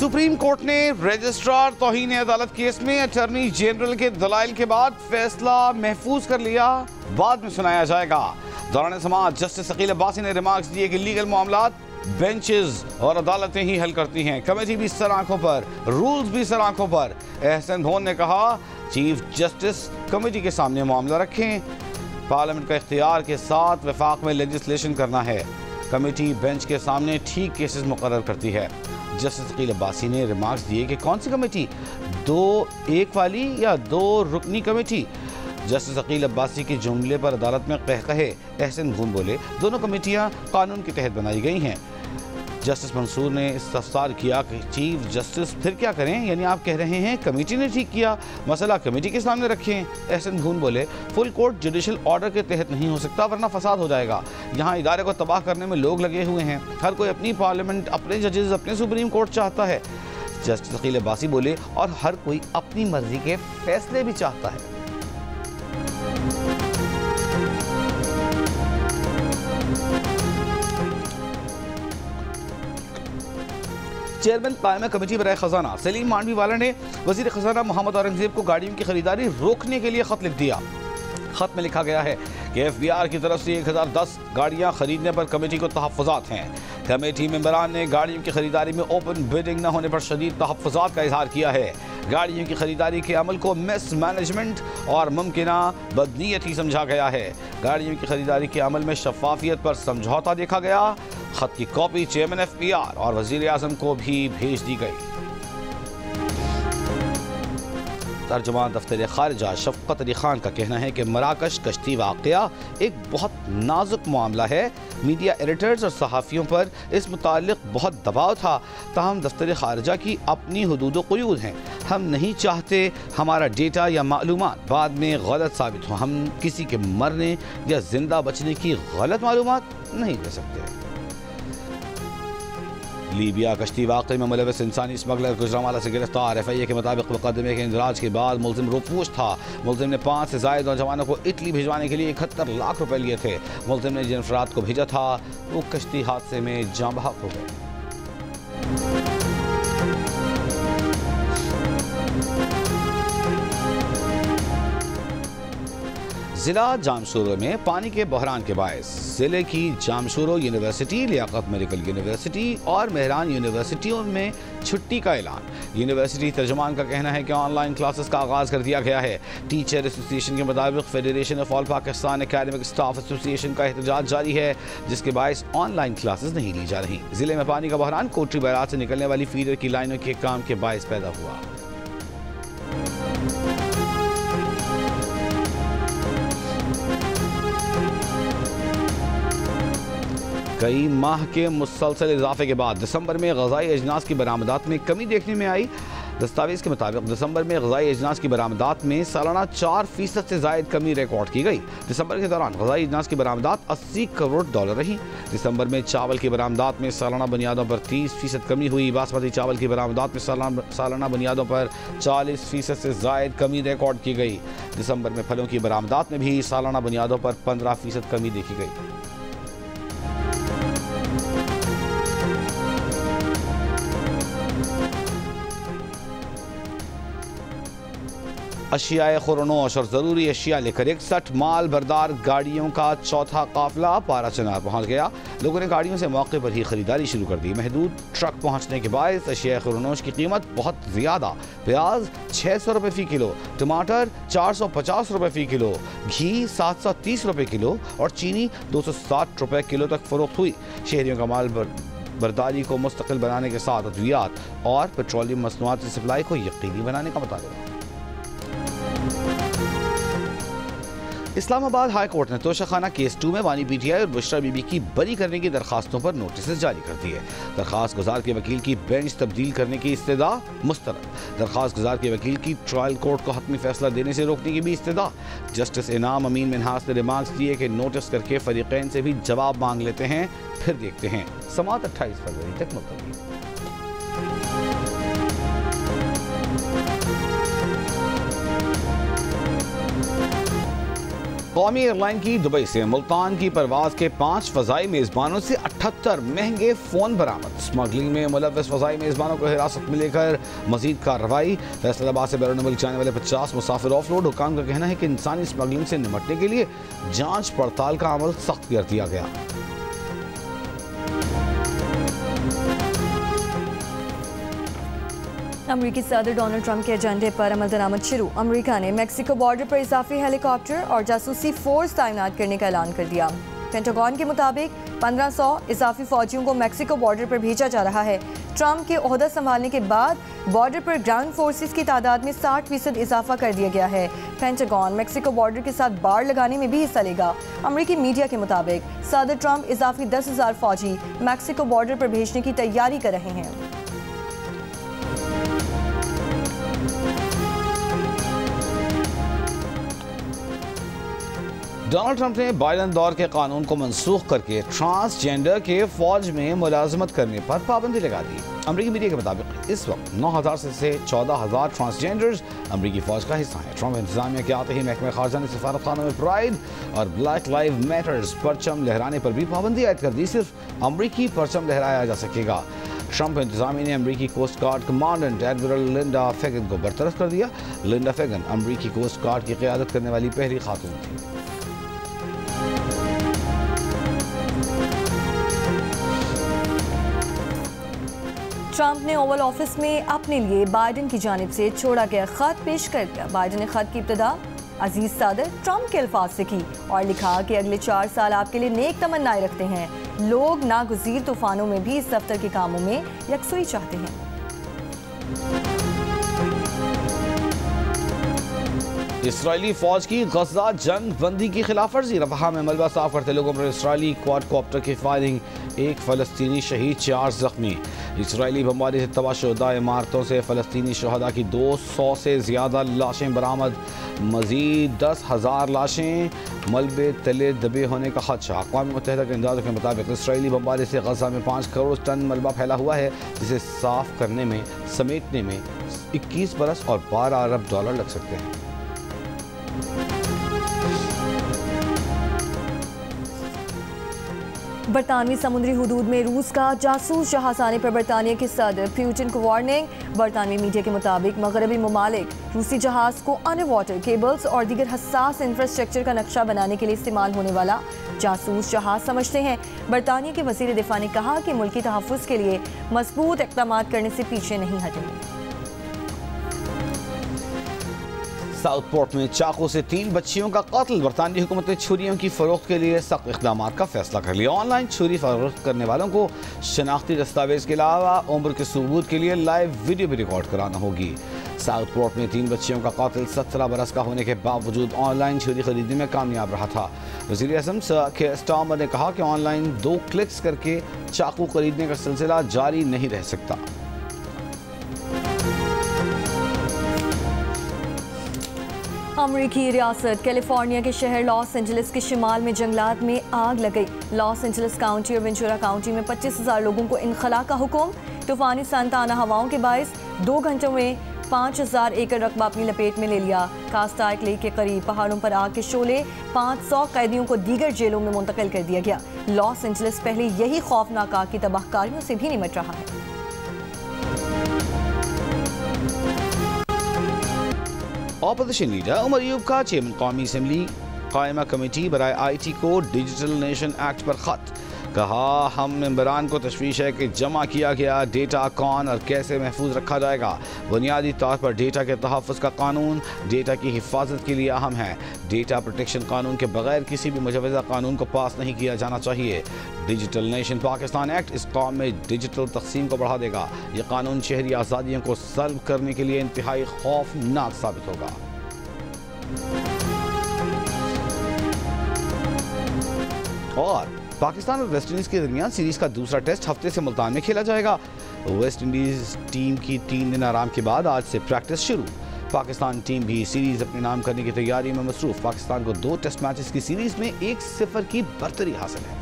Supreme court ने registrar तौहीन अदालत case में अटॉर्नी जनरल के दलाइल के बाद फैसला महफूज कर लिया, बाद में सुनाया जाएगा। दौरान समाअत जस्टिस अकील अब्बासी ने रिमार्क्स दिए कि लीगल मामलात बेंचेस और अदालतें ही हल करती हैं, कमेटी भी सर आंखों पर, रूल्स भी सर आंखों पर। एहसन धोन ने कहा, चीफ जस्टिस कमेटी के सामने मामला रखें, पार्लियामेंट का इख्तियार के साथ वफाक में लेजिस्लेशन करना है, कमेटी बेंच के सामने ठीक केसेस मुकर्रर करती है। जस्टिस अकील अब्बासी ने रिमार्क्स दिए कि कौन सी कमेटी, 2-1 वाली या 2 रुकनी कमेटी। जस्टिस अकील अब्बासी के जुमले पर अदालत में कहे एहसन धून बोले, दोनों कमेटियां कानून के तहत बनाई गई हैं। जस्टिस मंसूर ने इस्तफसार किया कि चीफ जस्टिस फिर क्या करें, यानी आप कह रहे हैं कमेटी ने ठीक किया, मसला कमेटी के सामने रखें। एहसन धून बोले, फुल कोर्ट जुडिशल ऑर्डर के तहत नहीं हो सकता वरना फसाद हो जाएगा। यहाँ इदारे को तबाह करने में लोग लगे हुए हैं, हर कोई अपनी पार्लियामेंट, अपने जजेस, अपने सुप्रीम कोर्ट चाहता है। जस्टिस अकील अब्बासी बोले, और हर कोई अपनी मर्जी के फैसले भी चाहता है। चेयरमैन कायमा कमेटी बराए खजाना सलीम मांडवीवाला ने वजीर खजाना मोहम्मद औरंगजेब को गाड़ियों की खरीदारी रोकने के लिए खत लिख दिया। खत में लिखा गया है कि FBR की तरफ से 1010 गाड़ियां खरीदने पर कमेटी को तहफ़्फ़ुज़ात हैं। कमेटी मेंबरान ने गाड़ियों की खरीदारी में ओपन बिडिंग न होने पर शदीद तहफ़्फ़ुज़ात का इजहार किया है। गाड़ियों की खरीदारी के अमल को मिस मैनेजमेंट और मुमकिना बदनीयती समझा गया है। गाड़ियों की खरीदारी के अमल में शफाफियत पर समझौता देखा गया। खत की कॉपी चेयरमैन FBR और वज़ीर आज़म को भी भेज दी गई। तर्जुमान दफ्तर खारिजा शफ़क़त अली खान का कहना है कि मराकश कश्ती वाक़या एक बहुत नाजुक मामला है। मीडिया एडिटर्स और सहाफ़ियों पर इस मुताल्लिक़ बहुत दबाव था, ताहम दफ्तर खारिजा की अपनी हुदूद क़ुयूद हैं। हम नहीं चाहते हमारा डेटा या मालूमात बाद में गलत साबित हो। हम किसी के मरने या जिंदा बचने की गलत मालूमात नहीं दे सकते। लीबिया कश्ती वाक़े में मुलविस इंसानी स्मगलर गुजरांवाला से गिरफ्तार। FIA के मुताबिक मुकदमे के इंदराज के बाद मुलजिम रोपोश था। मुलजिम ने 5 से ज़ायद नौजवानों को इटली भिजवाने के लिए 71 लाख रुपए लिए थे। मुलजिम ने जिन अफराद को भेजा था वो कश्ती हादसे में जाँ बहक हो गए। जिला जामशूरो में पानी के बहरान के बायस जिले की जामशूरो यूनिवर्सिटी, लियाकत मेडिकल यूनिवर्सिटी और मेहरान यूनिवर्सिटियों में छुट्टी का ऐलान। यूनिवर्सिटी तर्जुमान का कहना है कि ऑनलाइन क्लासेस का आगाज़ कर दिया गया है। टीचर एसोसिएशन के मुताबिक federation of all Pakistan academic staff association का एहतजाज जारी है, जिसके बायस ऑनलाइन क्लासेस नहीं ली जा रही। जिले में पानी का बहरान कोटरी बैराज से निकलने वाली फीडर की लाइनों के काम के बायस पैदा हुआ। कई माह के मुसलसल इजाफे के बाद दिसंबर में ग़ज़ाई अजनास की बरामदात में कमी देखने में आई। दस्तावेज़ के मुताबिक दिसंबर में ग़ज़ाई अजनास की बरामदात में सालाना 4% से ज़ायद कमी रिकॉर्ड की गई। दिसंबर के दौरान ग़ज़ाई अजनास की बरामदात $80 करोड़ रही। दिसंबर में चावल की बरामदात में सालाना बुनियादों पर 30% कमी हुई। बासमती चावल की बरामदात में सालाना बुनियादों पर 40% से ज़ायद कमी रिकॉर्ड की गई। दिसंबर में फलों की बरामदात में भी सालाना बुनियादों पर 15% कमी देखी गई। अशियाए खुरनोश और ज़रूरी अशिया लेकर 61 माल बरदार गाड़ियों का चौथा काफिला पारा चनार पहुँच गया। लोगों ने गाड़ियों से मौके पर ही खरीदारी शुरू कर दी। महदूद ट्रक पहुँचने के बायस अशियाए खुरनोश की कीमत बहुत ज़्यादा। प्याज 600 रुपये फ़ी किलो, टमाटर 450 रुपये फ़ी किलो, घी 730 रुपये किलो और चीनी 260 रुपये किलो तक फ़रोख्त हुई। शहरियों का माल बरदारी को मुस्तकिल बनाने के साथ अद्वियात और पेट्रोलियम मसनूआत की सप्लाई को यकीनी बनाने का मुतालबा। इस्लामाबाद हाई कोर्ट ने तोशाखाना केस 2 में वानी PTI और बुशरा बीबी की बरी करने की दरखास्तों पर नोटिस जारी कर दी है। दरखास्त गुजार के वकील की बेंच तब्दील करने की इस्तदा मुस्तरद। दरखास्त गुजार के वकील की ट्रायल कोर्ट को हतमी फैसला देने से रोकने की भी इस्तदा। जस्टिस इनाम अमीन मिन्हास ने रिमार्क्स दिए कि नोटिस करके फरीकैन से भी जवाब मांग लेते हैं, फिर देखते हैं। समाअत 28 फरवरी तक मुलतवी। कौमी एयरलाइन की दुबई से मुल्तान की परवाज के 5 फजाई मेजबानों से 78 महंगे फोन बरामद। स्मगलिंग में मुलव्वस फजाई मेजबानों को हिरासत में लेकर मजीद कार्रवाई। फैसलाबाद से बैरून मुल्क जाने वाले 50 मुसाफिर ऑफलोड। हुकाम का कहना है कि इंसानी स्मगलिंग से निपटने के लिए जांच पड़ताल का अमल सख्त कर दिया गया। अमरीकी सदर डोनाल्ड ट्रंप के एजेंडे पर अमल दरामद शुरू। अमरीका ने मेक्सिको बॉर्डर पर इजाफी हेलीकॉप्टर और जासूसी फोर्स तैनात करने का ऐलान कर दिया। पेंटागन के मुताबिक 1500 इजाफी फौजियों को मेक्सिको बॉर्डर पर भेजा जा रहा है। ट्रंप के ओहदा संभालने के बाद बॉर्डर पर ग्राउंड फोर्सेस की तादाद में 60% इजाफा कर दिया गया है। पेंटागन मेक्सिको बॉर्डर के साथ बाड़ लगाने में भी हिस्सा लेगा। अमरीकी मीडिया के मुताबिक सदर ट्रंप इजाफी 10,000 फौजी मेक्सिको बॉर्डर पर भेजने की तैयारी कर रहे हैं। डोनाल्ड ट्रंप ने बाइडन दौर के कानून को मनसूख करके ट्रांसजेंडर के फौज में मुलाजमत करने पर पाबंदी लगा दी। अमरीकी मीडिया के मुताबिक इस वक्त 9,000 से 14,000 ट्रांसजेंडर्स अमरीकी फौज का हिस्सा हैं। ट्रंप इंतजामिया के आते ही महकमा खारजा ने सफारतखानों में प्राइड और ब्लैक लाइव मैटर्स परचम लहराने पर भी पाबंदी आयद कर दी। सिर्फ अमरीकी परचम लहराया जा सकेगा। ट्रंप इंतजामिया ने अमरीकी coast guard commandant admiral Linda Fagan को बरतरफ कर दिया। लिंडा फेगन अमरीकी कोस्ट गार्ड की क़यादत करने वाली पहली खातून थी। ट्रंप ने ओवल ऑफिस में अपने लिए बाइडन की जानिब से छोड़ा गया खत पेश कर दिया। बाइडन ने खत की इब्तिदा अजीज सदर ट्रंप के अल्फाज से की और लिखा कि अगले 4 साल आपके लिए नेक तमन्नाएं रखते हैं। लोग नागुज़ीर तूफानों में भी इस दफ्तर के कामों में यकसुई चाहते हैं। इसराइली फौज की गजा जंग बंदी की खिलाफ वर्जी। रफ़ा में मलबा साफ करते लोगों पर इसराइली क्वाडकॉप्टर की फायरिंग। 1 फ़लस्तीनी शहीद, 4 जख्मी। इसराइली बमबारी से तबाहशुदा इमारतों से फ़लस्तीनी शहदा की 200 से ज़्यादा लाशें बरामद। मज़ीद 10,000 लाशें मलबे तले दबे होने का खदशा। अक़वाम मुत्तहिदा के अंदाज़ों के मुताबिक इसराइली बमबारी से गजा में 5 करोड़ टन मलबा फैला हुआ है, जिसे साफ करने में समेटने में 21 बरस और $12 अरब लग सकते हैं। बरतानवी समुद्री हुदूद में रूस का जासूस जहाज आने पर बरतानिया के सदर पुतिन को वार्निंग। बरतानवी मीडिया के मुताबिक मगरबी ममालिक रूसी जहाज को अंडर वाटर केबल्स और दीगर हसास इंफ्रास्ट्रक्चर का नक्शा बनाने के लिए इस्तेमाल होने वाला जासूस जहाज समझते हैं। बरतानिया के वज़ीर दिफा ने कहा कि मुल्की तहफ़्फ़ुज़ के लिए मजबूत इक़दाम करने से पीछे नहीं हटेंगे। साउथपोर्ट में चाकू से 3 बच्चियों का कत्ल। बरतानवी हुकूमत ने छुरियों की फरोख्त के लिए सख्त इक़दाम का फैसला कर लिया। ऑनलाइन छुरी फरोख्त करने वालों को शनाख्ती दस्तावेज के अलावा उम्र के सबूत के लिए लाइव वीडियो भी रिकॉर्ड कराना होगी। साउथपोर्ट में 3 बच्चियों का कातिल 17 बरस का होने के बावजूद ऑनलाइन छुरी खरीदने में कामयाब रहा था। वज़ीर आज़म सर कीर स्टारमर ने कहा कि ऑनलाइन 2 क्लिक्स करके चाकू खरीदने का सिलसिला जारी नहीं रह सकता। अमरीकी रियासत कैलिफोर्निया के शहर लॉस एंजलिस के शिमाल में जंगलात में आग लग गई। लॉस एंजलिस काउंटी और वेंचुरा काउंटी में 25,000 लोगों को इनखला का हुक्म। तूफानी सांताना हवाओं के बायस 2 घंटों में 5,000 एकड़ रकबा अपनी लपेट में ले लिया। कास्टाइक लेक के करीब पहाड़ों पर आग के शोले 500 कैदियों को दीगर जेलों में मुंतकिल कर दिया गया। लॉस एंजलिस पहले यही खौफनाक आग की तबाहकारियों से भी निमट रहा है। ऑपोजिशन लीडर उमर अयूब का चेयरमैन कौमी असम्बली कायमा कमेटी बराए IT को डिजिटल नेशन एक्ट पर खत। कहा, हम मेंबरान को तशवीश है कि जमा किया गया डेटा कौन और कैसे महफूज रखा जाएगा। बुनियादी तौर पर डेटा के तहफ़्फ़ुज़ का कानून डेटा की हिफाजत के लिए अहम है। डेटा प्रोटेक्शन कानून के बगैर किसी भी मुजवज़ा कानून को पास नहीं किया जाना चाहिए। डिजिटल नेशन पाकिस्तान एक्ट इस कौम में डिजिटल तक़सीम को बढ़ा देगा। यह कानून शहरी आज़ादियों को सल्ब करने के लिए इंतहाई खौफनाक साबित होगा। और पाकिस्तान और वेस्ट इंडीज़ के दरमियान सीरीज़ का दूसरा टेस्ट हफ्ते से मुल्तान में खेला जाएगा। वेस्ट इंडीज़ टीम की 3 दिन आराम के बाद आज से प्रैक्टिस शुरू। पाकिस्तान टीम भी सीरीज़ अपने नाम करने की तैयारी में मसरूफ़। पाकिस्तान को 2 टेस्ट मैचेस की सीरीज़ में 1-0 की बरतरी हासिल है।